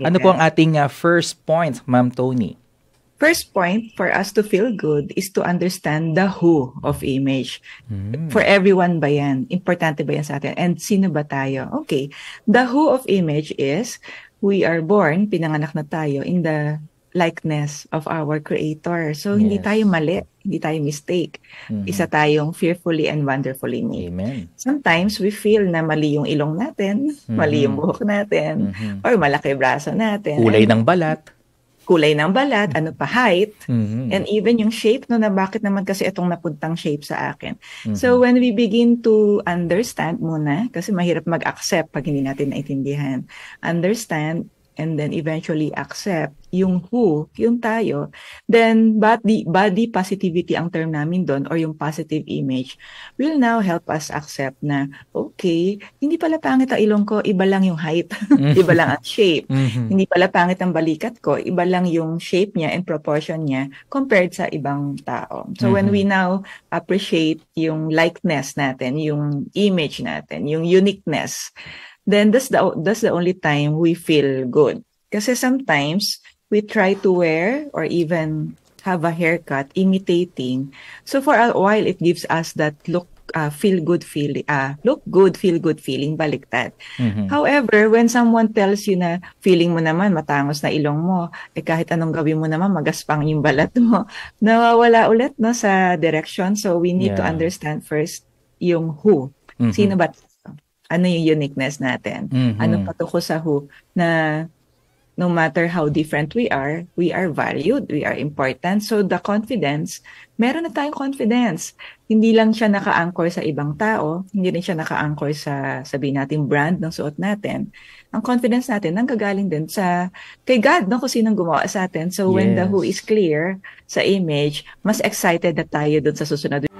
Ano po ang Yes. ating first point, Ma'am Tony? First point for us to feel good is to understand the who of image. For everyone ba yan? Importante ba yan sa atin? And sino ba tayo? Okay. The who of image is we are born, pinanganak na tayo in the likeness of our Creator. So, hindi Yes. tayo mali, hindi tayo mistake. Isa tayong fearfully and wonderfully made. Amen. Sometimes we feel na mali yung ilong natin, mali yung buhok natin, or malaki braso natin. Kulay And ng balat. kulay ng balat, ano pa, height, Mhm. and even yung shape, no, na bakit naman kasi itong napuntang shape sa akin. So when we begin to understand muna, kasi mahirap mag-accept pag hindi natin naintindihan, understand, and then eventually accept yung who, yung tayo, then body positivity ang term namin doon, or yung positive image, will now help us accept na, okay, hindi pala pangit ang ilong ko, iba lang yung height, iba lang ang shape. Hindi pala pangit ang balikat ko, iba lang yung shape niya and proportion niya compared sa ibang tao. So when we now appreciate yung likeness natin, yung image natin, yung uniqueness, then that's the only time we feel good. Kasi sometimes we try to wear or even have a haircut imitating. So for a while it gives us that look good feeling, baliktad. However, when someone tells you na feeling mo naman matangos na ilong mo, kahit anong gawin mo naman magaspang yung balat mo, nawawala ulit no sa direction. So we need to understand first yung who. Sino ba? Ano yung uniqueness natin? Ano patungo sa who na no matter how different we are valued, we are important. So the confidence, meron na tayong confidence. Hindi lang siya naka-anchor sa ibang tao, hindi rin siya naka-anchor sa, sabihin natin, brand ng suot natin. Ang confidence natin nanggagaling din sa kay God, no, kung sinong gumawa sa atin. So when the who is clear sa image, mas excited na tayo dun sa susunod.